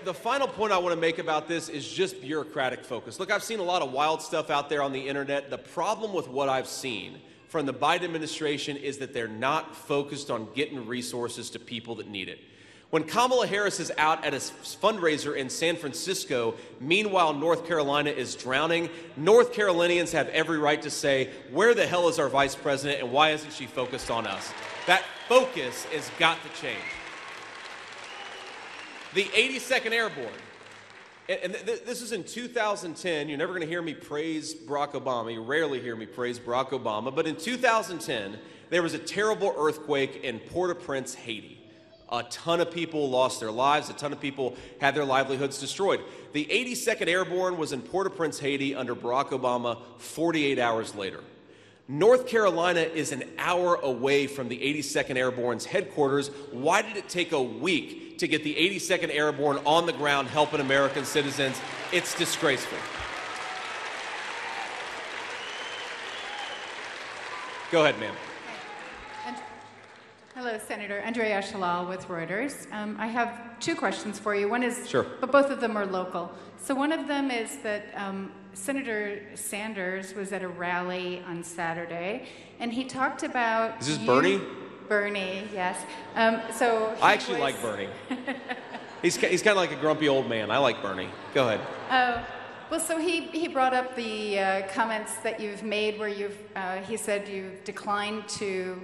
the final point I want to make about this is just bureaucratic focus. Look, I've seen a lot of wild stuff out there on the internet. The problem with what I've seen from the Biden administration is that they're not focused on getting resources to people that need it. When Kamala Harris is out at a fundraiser in San Francisco, meanwhile North Carolina is drowning, North Carolinians have every right to say, where the hell is our vice president and why isn't she focused on us? That focus has got to change. The 82nd Airborne, and this is in 2010. You're never going to hear me praise Barack Obama. You rarely hear me praise Barack Obama. But in 2010, there was a terrible earthquake in Port-au-Prince, Haiti. A ton of people lost their lives. A ton of people had their livelihoods destroyed. The 82nd Airborne was in Port-au-Prince, Haiti under Barack Obama 48 hours later. North Carolina is an hour away from the 82nd Airborne's headquarters. Why did it take a week to get the 82nd Airborne on the ground helping American citizens? It's disgraceful. Go ahead, ma'am. Hello, Senator. Andrea Shalal with Reuters. I have two questions for you. One is, sure, but both of them are local. So one of them is that Senator Sanders was at a rally on Saturday, and he talked about... Is this Bernie? Bernie, yes. So I actually like Bernie. He's kind of like a grumpy old man. I like Bernie. Go ahead. Oh, well, so he brought up the comments that you've made where he said you've declined to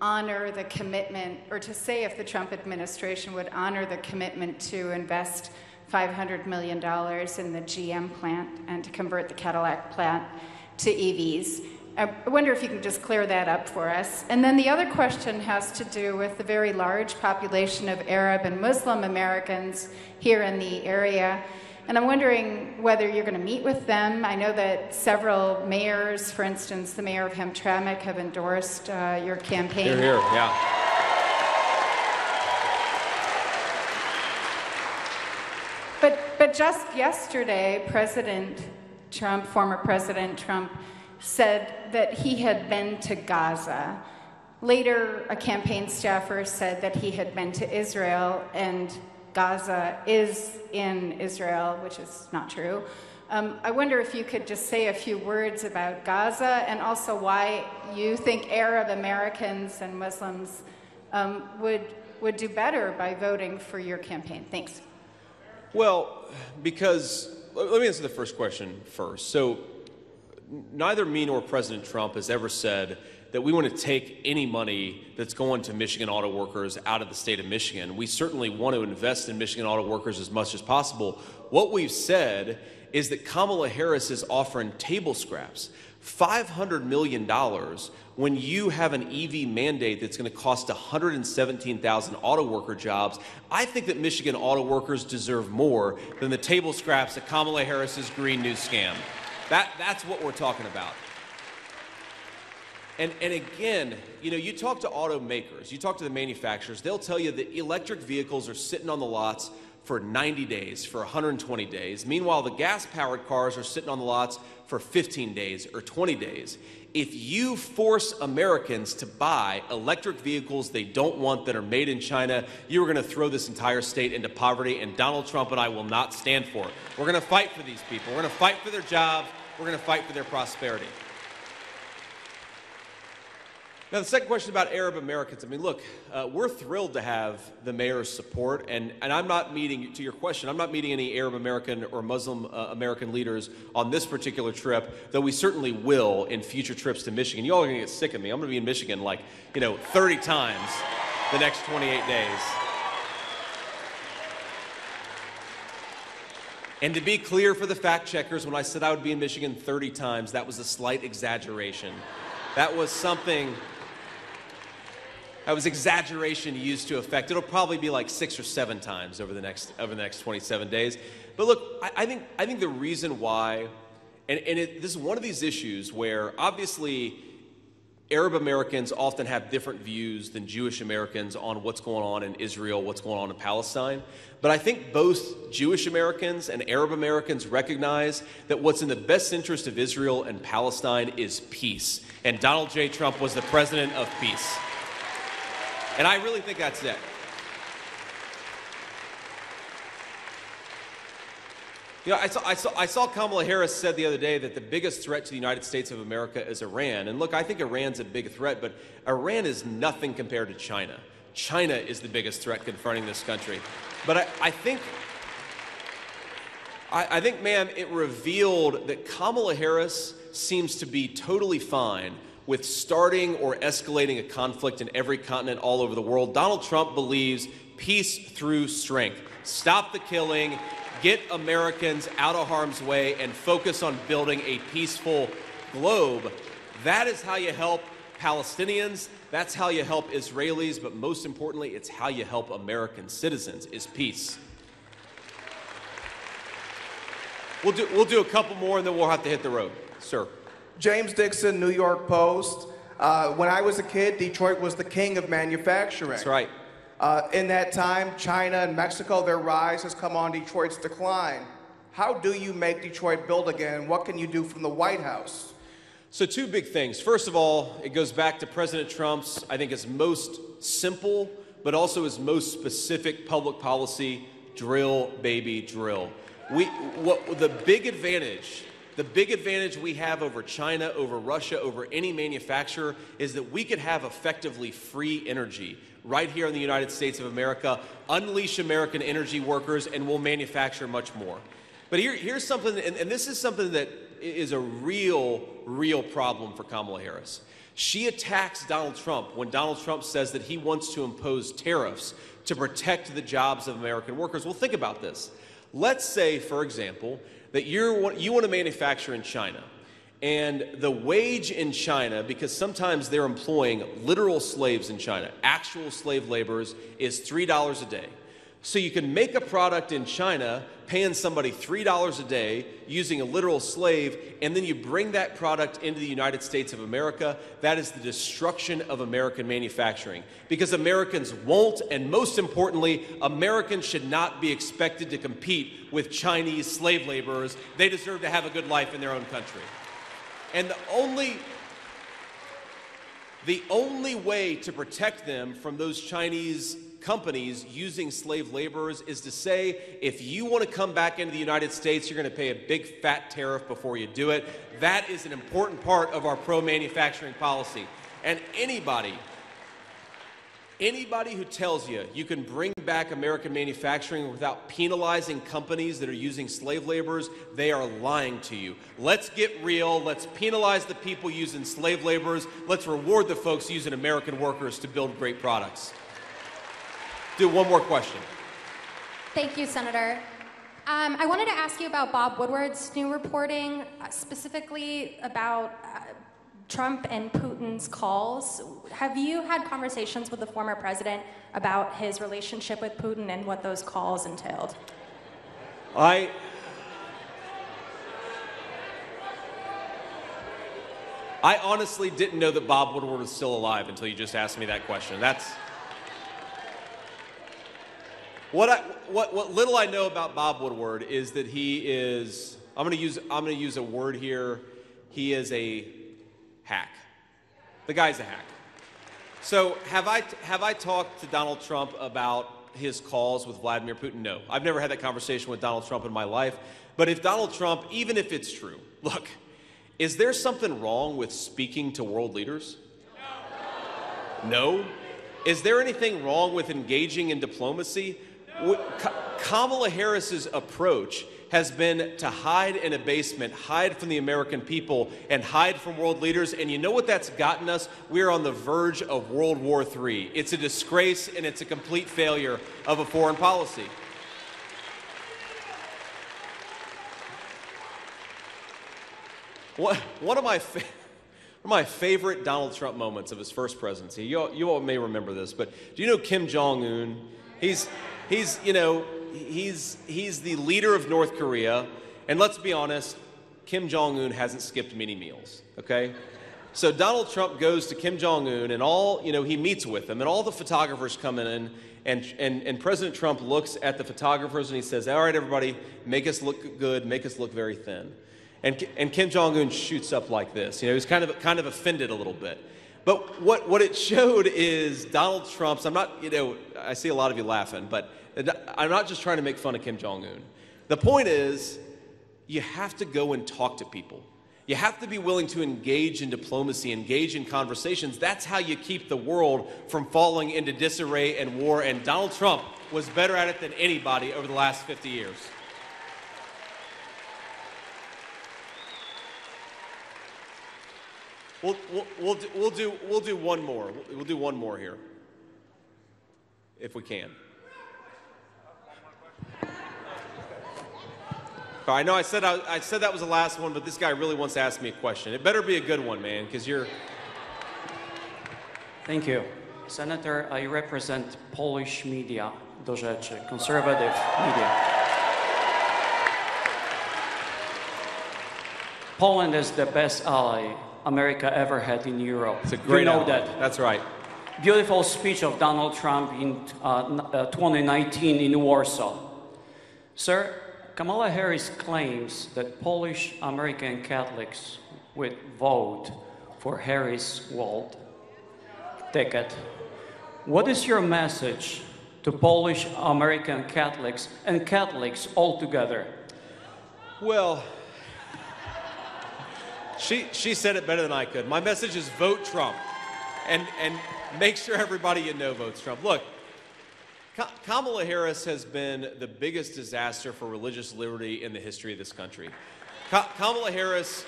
honor the commitment, or to say if the Trump administration would honor the commitment to invest $500 million in the GM plant and to convert the Cadillac plant to EVs. I wonder if you can just clear that up for us. And then the other question has to do with the very large population of Arab and Muslim Americans here in the area. And I'm wondering whether you're going to meet with them. I know that several mayors, for instance, the mayor of Hamtramck, have endorsed your campaign. They're here, yeah. But just yesterday, President Trump, former President Trump, said that he had been to Gaza. Later, a campaign staffer said that he had been to Israel, and Gaza is in Israel, which is not true. I wonder if you could just say a few words about Gaza and also why you think Arab Americans and Muslims would do better by voting for your campaign. Thanks. Well, because, let me answer the first question first. So neither me nor President Trump has ever said that we want to take any money that's going to Michigan auto workers out of the state of Michigan. We certainly want to invest in Michigan auto workers as much as possible. What we've said is that Kamala Harris is offering table scraps, $500 million, when you have an EV mandate that's going to cost 117,000 auto worker jobs. I think that Michigan auto workers deserve more than the table scraps of Kamala Harris's Green New scam. That's what we're talking about. And again, you know, you talk to automakers, you talk to the manufacturers, they'll tell you that electric vehicles are sitting on the lots for 90 days, for 120 days. Meanwhile, the gas-powered cars are sitting on the lots for 15 days or 20 days. If you force Americans to buy electric vehicles they don't want that are made in China, you are going to throw this entire state into poverty, and Donald Trump and I will not stand for it. We're going to fight for these people. We're going to fight for their jobs. We're going to fight for their prosperity. Now, the second question about Arab Americans. I mean, look, we're thrilled to have the mayor's support, and I'm not meeting, to your question, I'm not meeting any Arab American or Muslim American leaders on this particular trip, though we certainly will in future trips to Michigan. You all are going to get sick of me. I'm going to be in Michigan like, 30 times the next 28 days. And to be clear for the fact checkers, when I said I would be in Michigan 30 times, that was a slight exaggeration. That was something... That was exaggeration used to effect. It'll probably be like 6 or 7 times over the next 27 days. But look, I think the reason why, this is one of these issues where obviously Arab Americans often have different views than Jewish Americans on what's going on in Israel, what's going on in Palestine. But I think both Jewish Americans and Arab Americans recognize that what's in the best interest of Israel and Palestine is peace. And Donald J. Trump was the president of peace. And I really think that's it. You know, I saw Kamala Harris said the other day that the biggest threat to the United States of America is Iran. And look, I think Iran's a big threat, but Iran is nothing compared to China. China is the biggest threat confronting this country. But I think, ma'am, it revealed that Kamala Harris seems to be totally fine with starting or escalating a conflict in every continent all over the world. Donald Trump believes peace through strength. Stop the killing, get Americans out of harm's way, and focus on building a peaceful globe. That is how you help Palestinians. That's how you help Israelis. But most importantly, it's how you help American citizens, is peace. We'll do a couple more, and then we'll have to hit the road. Sir. James Dixon, New York Post. When I was a kid, Detroit was the king of manufacturing. That's right. In that time, China and Mexico, their rise has come on Detroit's decline. How do you make Detroit build again? What can you do from the White House? So two big things. First of all, it goes back to President Trump's, I think, his most simple, but also his most specific public policy: drill, baby, drill. The big advantage we have over China, over Russia, over any manufacturer is that we could have effectively free energy right here in the United States of America, unleash American energy workers, and we'll manufacture much more. But here's something, and this is something that is a real problem for Kamala Harris. She attacks Donald Trump when Donald Trump says that he wants to impose tariffs to protect the jobs of American workers. Well, think about this. Let's say, for example, that you want to manufacture in China, and the wage in China, because sometimes they're employing literal slaves in China, actual slave laborers, is $3 a day. So you can make a product in China paying somebody $3 a day using a literal slave, and then you bring that product into the United States of America. That is the destruction of American manufacturing, because Americans won't, and most importantly, Americans should not be expected to compete with Chinese slave laborers. They deserve to have a good life in their own country. And the only way to protect them from those Chinese companies using slave laborers is to say, if you want to come back into the United States, you're going to pay a big fat tariff before you do it. That is an important part of our pro-manufacturing policy. And anybody who tells you you can bring back American manufacturing without penalizing companies that are using slave laborers, they are lying to you. Let's get real. Let's penalize the people using slave laborers. Let's reward the folks using American workers to build great products. Do one more question. Thank you, Senator. I wanted to ask you about Bob Woodward's new reporting, specifically about Trump and Putin's calls. Have you had conversations with the former president about his relationship with Putin and what those calls entailed? I honestly didn't know that Bob Woodward was still alive until you just asked me that question. That's what little I know about Bob Woodward is that he is, I'm going to use a word here. He is a hack. The guy's a hack. So have I talked to Donald Trump about his calls with Vladimir Putin? No. I've never had that conversation with Donald Trump in my life. But if Donald Trump, even if it's true, look, is there something wrong with speaking to world leaders? No? Is there anything wrong with engaging in diplomacy? Kamala Harris's approach has been to hide in a basement, hide from the American people, and hide from world leaders. And you know what that's gotten us? We're on the verge of World War III. It's a disgrace, and it's a complete failure of a foreign policy. One of my favorite Donald Trump moments of his first presidency, you all may remember this, but do you know Kim Jong-un? He's the leader of North Korea, and let's be honest, Kim Jong-un hasn't skipped many meals, okay? So Donald Trump goes to Kim Jong-un, and he meets with him, and all the photographers come in, and President Trump looks at the photographers and he says, all right, everybody, make us look good, make us look very thin. And Kim Jong-un shoots up like this. He's kind of offended a little bit. But what it showed is Donald Trump's, I see a lot of you laughing, but I'm not just trying to make fun of Kim Jong-un. The point is you have to go and talk to people. You have to be willing to engage in diplomacy, engage in conversations. That's how you keep the world from falling into disarray and war, and Donald Trump was better at it than anybody over the last 50 years. We'll do one more. We'll do one more here, if we can. I know I said that was the last one, but this guy really wants to ask me a question. It better be a good one, man, because you're... Thank you. Senator, I represent Polish media, do rzeczy, conservative media. Poland is the best ally America ever had in Europe. It's a great ally. that. That's right. Beautiful speech of Donald Trump in 2019 in Warsaw. Sir, Kamala Harris claims that Polish American Catholics would vote for Harris' World ticket. What is your message to Polish American Catholics and Catholics altogether? Well, she said it better than I could. My message is vote Trump, and make sure everybody you know votes Trump. Look, Kamala Harris has been the biggest disaster for religious liberty in the history of this country. Kamala Harris,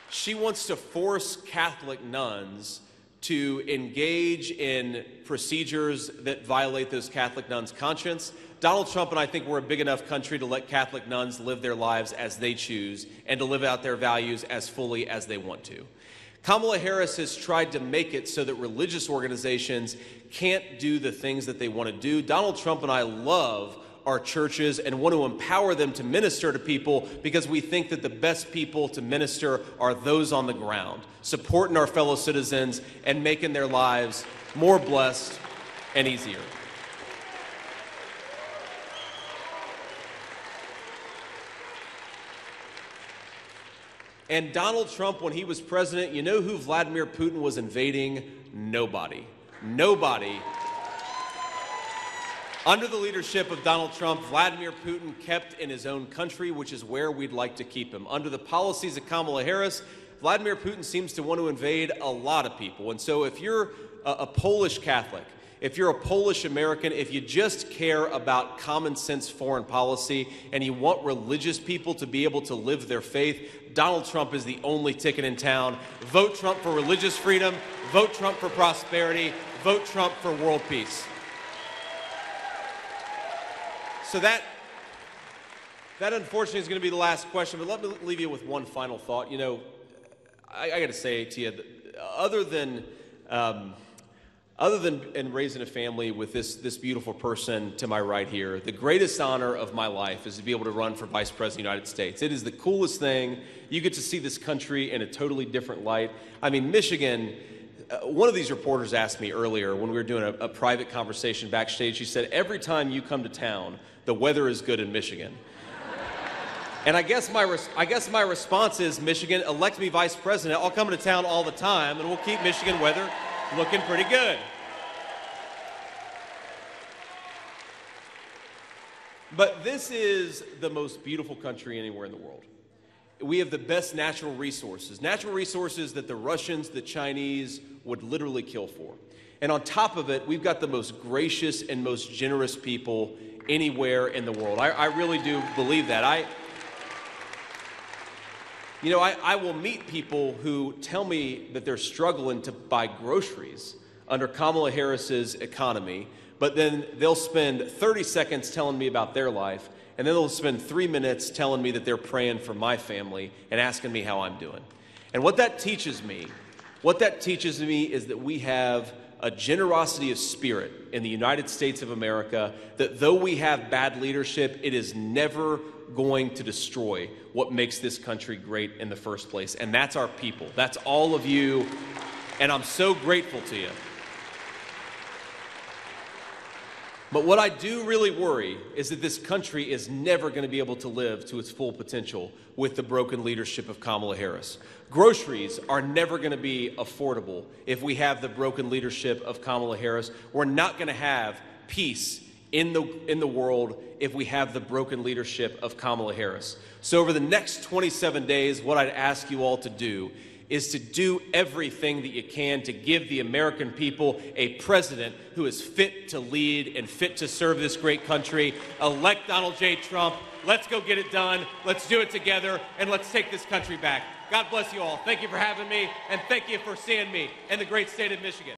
she wants to force Catholic nuns to engage in procedures that violate those Catholic nuns' conscience. Donald Trump and I think we're a big enough country to let Catholic nuns live their lives as they choose and to live out their values as fully as they want to. Kamala Harris has tried to make it so that religious organizations can't do the things that they want to do. Donald Trump and I love our churches and want to empower them to minister to people because we think that the best people to minister are those on the ground, supporting our fellow citizens and making their lives more blessed and easier. And Donald Trump, when he was president, you know who Vladimir Putin was invading? Nobody. Nobody. Under the leadership of Donald Trump, Vladimir Putin kept in his own country, which is where we'd like to keep him. Under the policies of Kamala Harris, Vladimir Putin seems to want to invade a lot of people. And so if you're a Polish Catholic, if you're a Polish American, if you just care about common sense foreign policy and you want religious people to be able to live their faith, Donald Trump is the only ticket in town. Vote Trump for religious freedom. Vote Trump for prosperity. Vote Trump for world peace. So that unfortunately is going to be the last question, but let me leave you with one final thought. You know, I got to say to you, that other than in raising a family with this beautiful person to my right here, the greatest honor of my life is to be able to run for Vice President of the United States. It is the coolest thing. You get to see this country in a totally different light. I mean, Michigan, one of these reporters asked me earlier when we were doing a private conversation backstage, she said, every time you come to town, the weather is good in Michigan. And I guess my response is, Michigan, elect me vice president. I'll come to town all the time, and we'll keep Michigan weather looking pretty good. But this is the most beautiful country anywhere in the world. We have the best natural resources that the Russians, the Chinese would literally kill for. And on top of it, we've got the most gracious and most generous people anywhere in the world. I really do believe that. I will meet people who tell me that they're struggling to buy groceries under Kamala Harris's economy, but then they'll spend 30 seconds telling me about their life, and then they'll spend 3 minutes telling me that they're praying for my family and asking me how I'm doing. And what that teaches me is that we have a generosity of spirit in the United States of America, that though we have bad leadership, it is never going to destroy what makes this country great in the first place. And that's our people. That's all of you. And I'm so grateful to you. But what I do really worry is that this country is never going to be able to live to its full potential with the broken leadership of Kamala Harris. Groceries are never going to be affordable if we have the broken leadership of Kamala Harris. We're not going to have peace in the world if we have the broken leadership of Kamala Harris. So over the next 27 days, what I'd ask you all to do is to do everything that you can to give the American people a president who is fit to lead and fit to serve this great country. Elect Donald J. Trump. Let's go get it done. Let's do it together, and let's take this country back. God bless you all. Thank you for having me, and thank you for seeing me in the great state of Michigan.